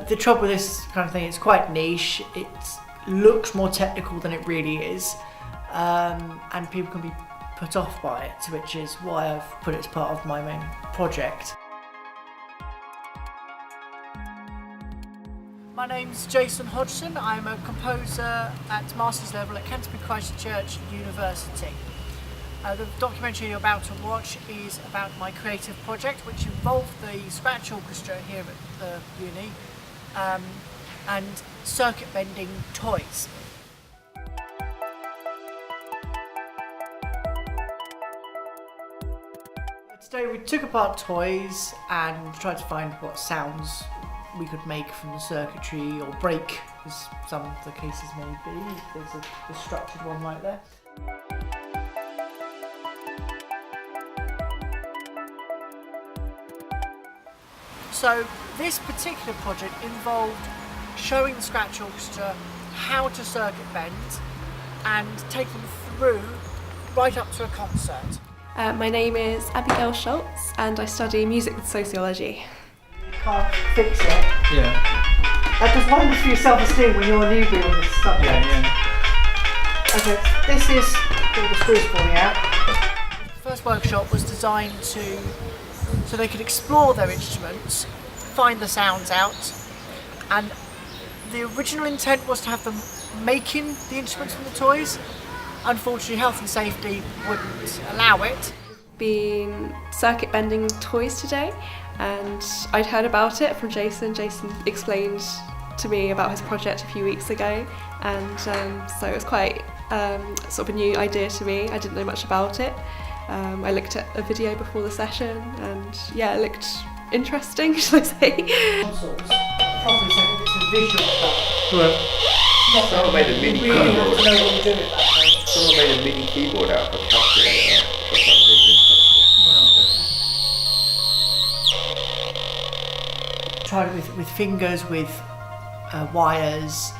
the trouble with this kind of thing, it's quite niche. It looks more technical than it really is, and people can be put off by it, which is why I've put it as part of my main project. My name's Jason Hodgson. I'm a composer at master's level at Canterbury Christchurch University. The documentary you're about to watch is about my creative project, which involved the scratch orchestra here at the uni and circuit bending toys. Today we took apart toys and tried to find what sounds we could make from the circuitry, or break, as some of the cases may be. There's a structured one right there. So this particular project involved showing the scratch orchestra how to circuit bend and take them through right up to a concert. My name is Abbie Schultz and I study music with sociology. You can't fix it. Yeah. That does wonders for your self-esteem when you're a newbie on this subject. Yeah. Okay, this is all the screws falling out. The first workshop was designed so they could explore their instruments, find the sounds out, and the original intent was to have them making the instruments from the toys. Unfortunately, health and safety wouldn't allow it. Been circuit bending toys today, and I'd heard about it from Jason. Jason explained to me about his project a few weeks ago, and so it was quite sort of a new idea to me. I didn't know much about it. I looked at a video before the session, and yeah, it looked interesting, shall I say. Consoles, probably so it's a visual stuff. Right. Someone made a mini You really keyboard. have to know what you're doing at that point. Someone made a mini keyboard out of a calculator for some reason. Tried it with fingers, with wires.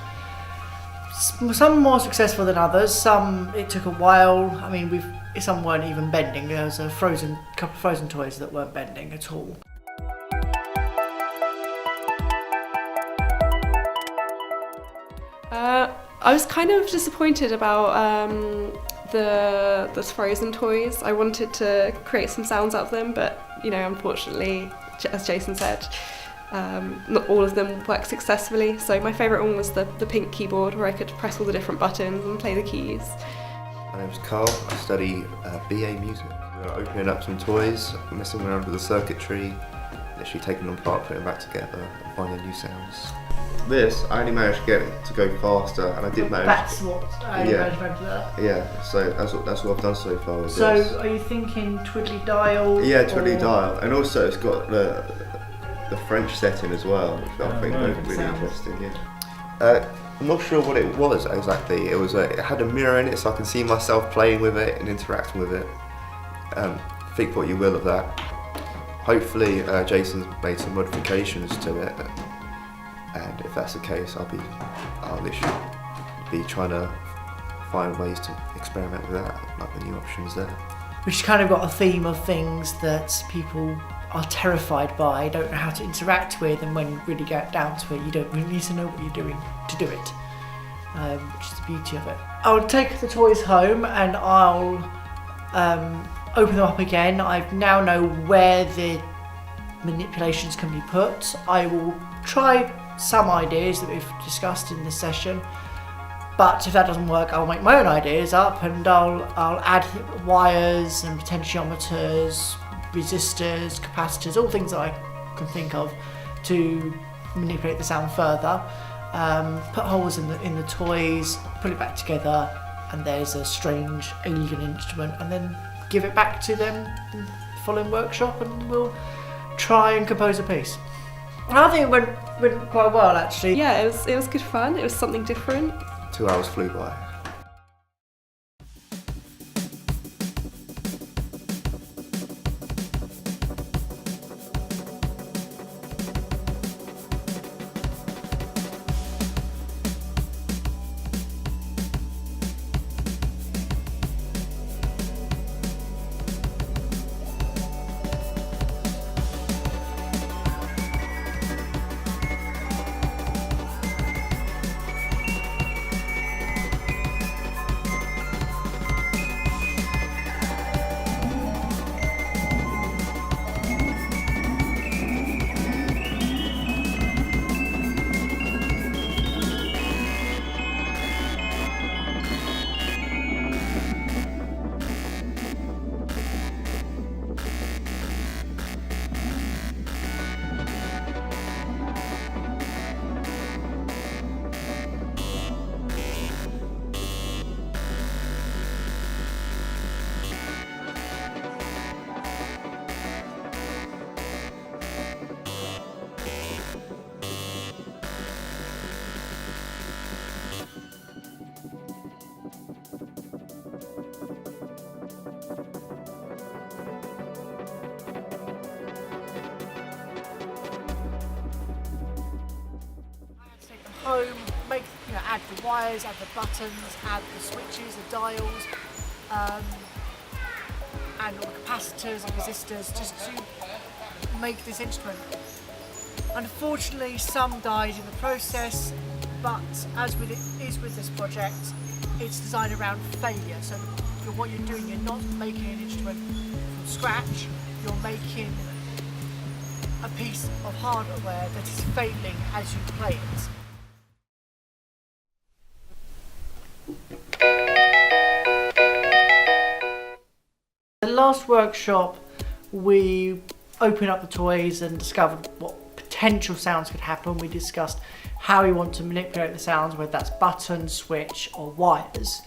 Some more successful than others. Some it took a while. I mean, some weren't even bending. There was a couple of frozen toys that weren't bending at all. I was kind of disappointed about the frozen toys. I wanted to create some sounds out of them, but you know, unfortunately, as Jason said, not all of them worked successfully. So my favourite one was the pink keyboard, where I could press all the different buttons and play the keys. My name's Carl. I study BA music. We're opening up some toys, messing around with the circuitry, literally taking them apart, putting them back together, and finding new sounds. This, I only managed to get it to go faster, and I did manage. That's what I Yeah. managed to that. Yeah, so that's what I've done so far with So, this. are you thinking twiddly dial? Yeah, twiddly dial, and also it's got the French setting as well, which I think was really sounds. interesting. Yeah. I'm not sure what it was exactly. It had a mirror in it, so I can see myself playing with it and interacting with it. Think what you will of that. Hopefully, Jason's made some modifications to it, and if that's the case, I'll literally be trying to find ways to experiment with that, like the new options there. Which kind of got a theme of things that people are terrified by, don't know how to interact with, and when you really get down to it, you don't really need to know what you're doing to do it, which is the beauty of it. I'll take the toys home and I'll open them up again. I now know where the manipulations can be put. I will try some ideas that we've discussed in this session, but if that doesn't work, I'll make my own ideas up, and I'll add wires and potentiometers, resistors, capacitors, all things that I can think of to manipulate the sound further. Put holes in the toys, put it back together, and there's a strange alien instrument, and then give it back to them in the following workshop, and we'll try and compose a piece. And I think it went quite well, actually. Yeah, it was good fun. It was something different. 2 hours flew by. home, add the wires, add the buttons, add the switches, the dials, and all the capacitors and resistors, just to make this instrument. Unfortunately, some died in the process, but as with this project, it's designed around failure. So what you're doing, you're not making an instrument from scratch, you're making a piece of hardware that is failing as you play it. The last workshop, we opened up the toys and discovered what potential sounds could happen. We discussed how we want to manipulate the sounds, whether that's button, switch or wires.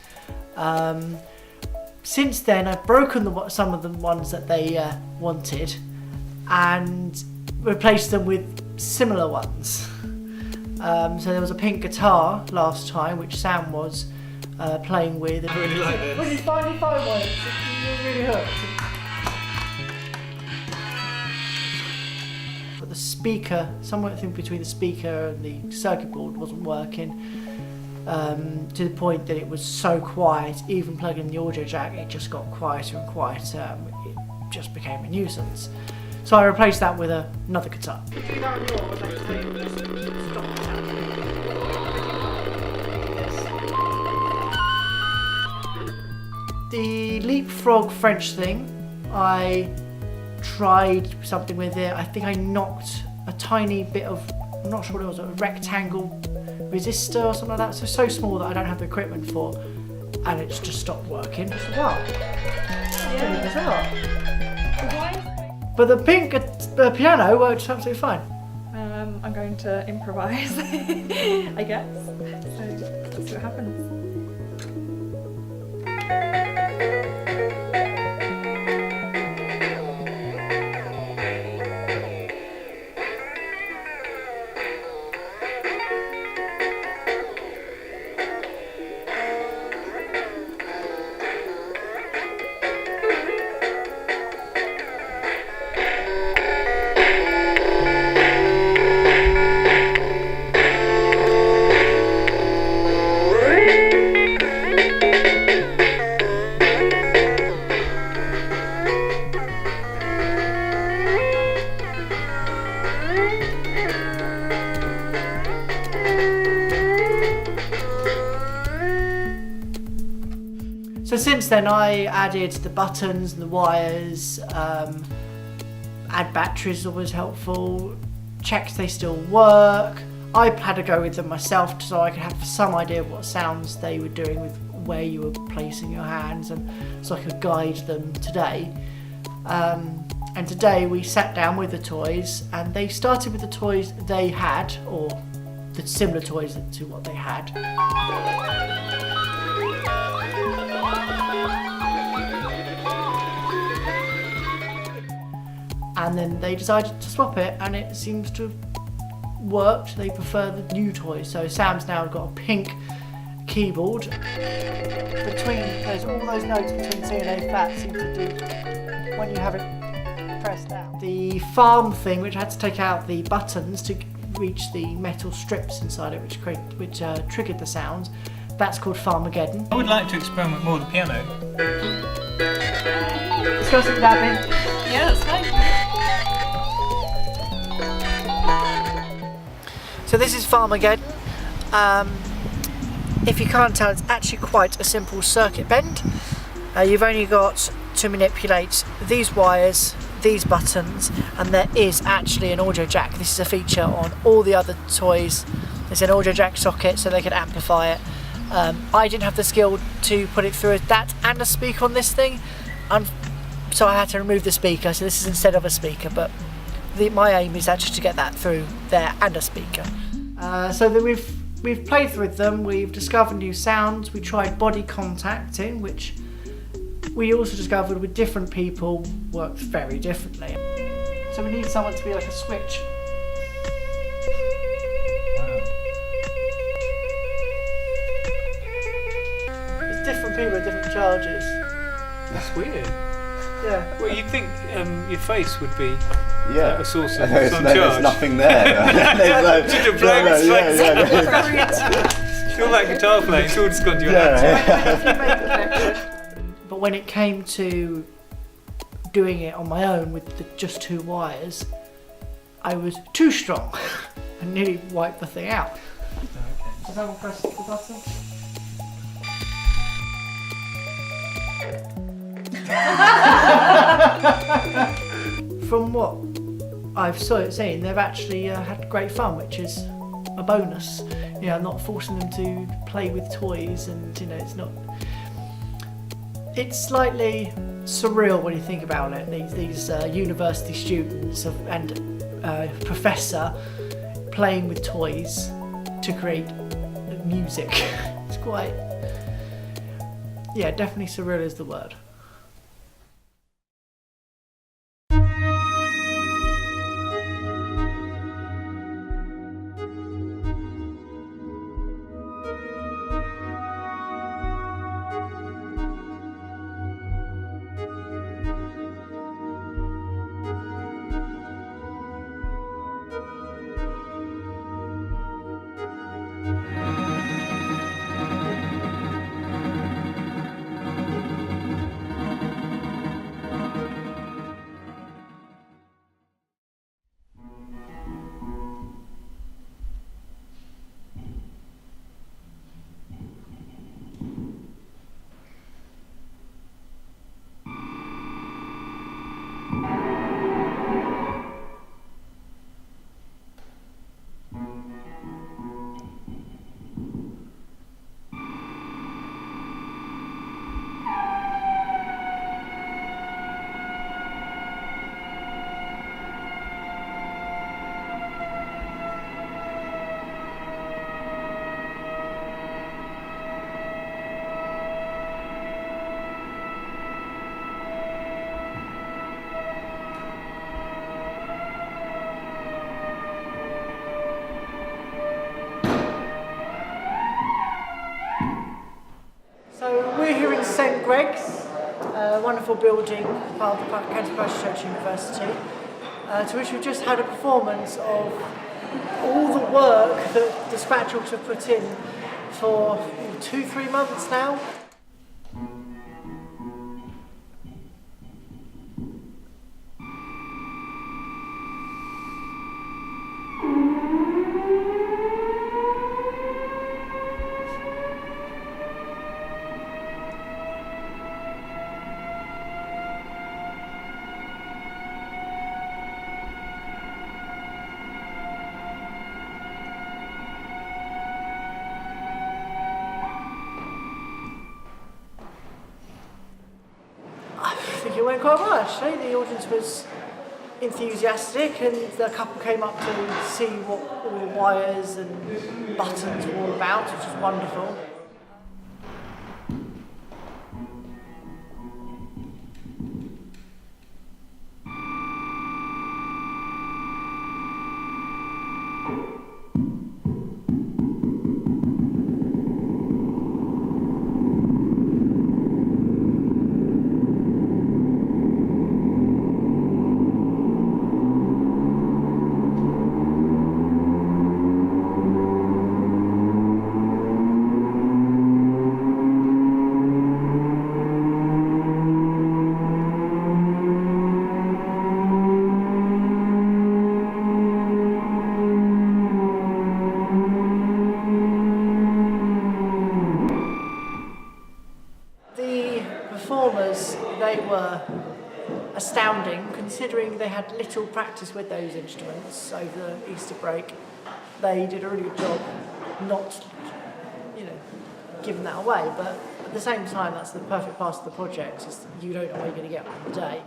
Since then I've broken some of the ones that they wanted and replaced them with similar ones. So there was a pink guitar last time which Sam was playing with. I really like this. When you finally find one, it really hurts. But the speaker, somewhere between the speaker and the circuit board wasn't working, to the point that it was so quiet, even plugging in the audio jack, it just got quieter and quieter. It just became a nuisance. So I replaced that with another guitar. The leapfrog French thing, I tried something with it. I think I knocked a tiny bit of, I'm not sure what it was, a rectangle resistor or something like that. So small that I don't have the equipment for, and it's just stopped working. Wow. Yeah. But the pink piano worked absolutely fine. I'm going to improvise, I guess. So let's see what happens. So since then I added the buttons and the wires, add batteries is always helpful, checked they still work. I had a go with them myself so I could have some idea of what sounds they were doing with where you were placing your hands, and so I could guide them today. And today we sat down with the toys and they started with the toys they had, or the similar toys to what they had. And then they decided to swap it, and it seems to have worked. They prefer the new toys. So Sam's now got a pink keyboard. Between all those notes between C and A flat seem to do when you have it pressed down. The farm thing, which had to take out the buttons to reach the metal strips inside it, which triggered the sounds. That's called Farmageddon. I would like to experiment more with the piano. Discuss it with Abbie. Yeah, that's fine. So this is Farmageddon. If you can't tell, it's actually quite a simple circuit bend. You've only got to manipulate these wires, these buttons, and there is actually an audio jack. This is a feature on all the other toys. There's an audio jack socket so they can amplify it. I didn't have the skill to put it through that and a speaker on this thing, so I had to remove the speaker. So this is instead of a speaker, but my aim is actually to get that through there and a speaker. So then we've played with them, we've discovered new sounds, we tried body contacting, which we also discovered with different people works very differently. So we need someone to be like a switch. It's different people at different charges. That's weird. Yeah. Well, you'd think your face would be Yeah. A source of there's some there's charge. nothing there. Just a blank slate. yeah. Feel like guitar playing, it's all just gone to your hands. But when it came to doing it on my own with just 2 wires, I was too strong and nearly wiped the thing out. Does that one press the button? From what I've seen, they've actually had great fun, which is a bonus. You know, I'm not forcing them to play with toys, and you know, it's slightly surreal when you think about it. These university students and professor playing with toys to create music. It's quite, yeah, definitely surreal is the word. So we're here in St Greg's, a wonderful building, part of the Canterbury Church University, to which we've just had a performance of all the work that the Scratchels have put in for 2-3 months now. I think it went quite well actually. The audience was enthusiastic and the couple came up to see what all the wires and buttons were all about, which was wonderful. They were astounding, considering they had little practice with those instruments over the Easter break. They did a really good job not, giving that away, but at the same time that's the perfect part of the project, is you don't know what you're going to get on the day.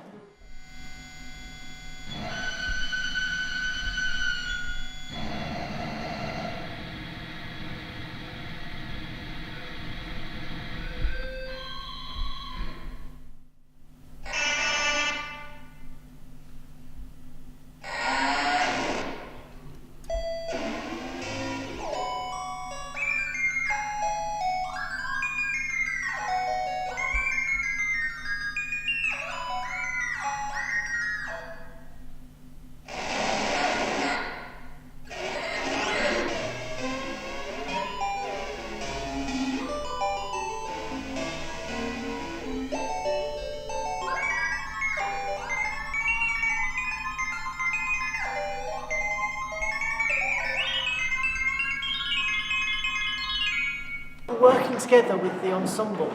Working together with the ensemble,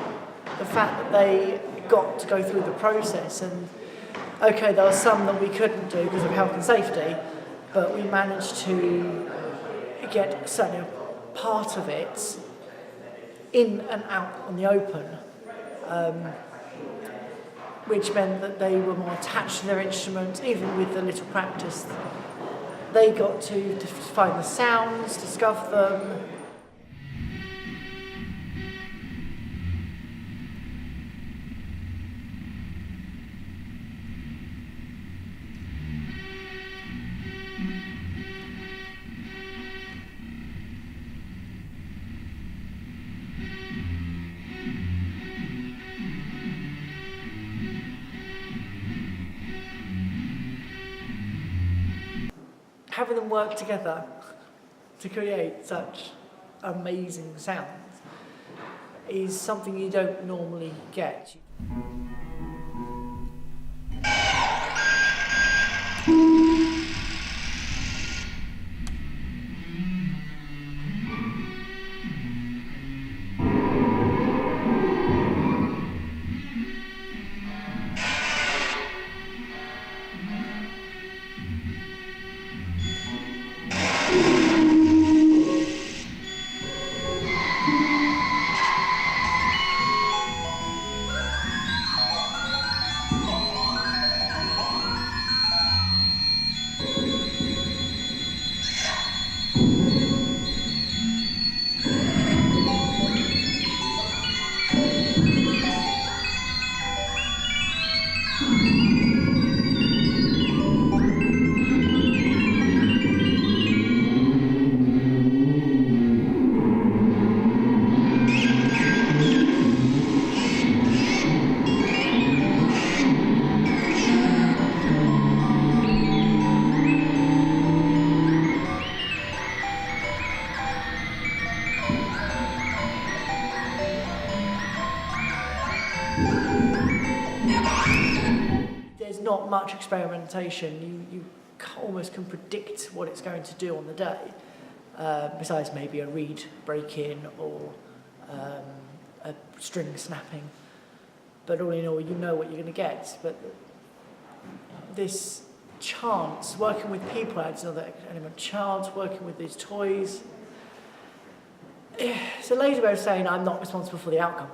the fact that they got to go through the process, and okay, there were some that we couldn't do because of health and safety, but we managed to get certainly a part of it in and out on the open, which meant that they were more attached to their instruments. Even with the little practice, they got to find the sounds, discover them. Having them work together to create such amazing sounds is something you don't normally get. There's not much experimentation. You almost can predict what it's going to do on the day, besides maybe a reed break-in or a string snapping. But all in all, you know what you're going to get. But this chance, working with people adds another element. Chance, working with these toys. It's a lazy way of saying I'm not responsible for the outcome.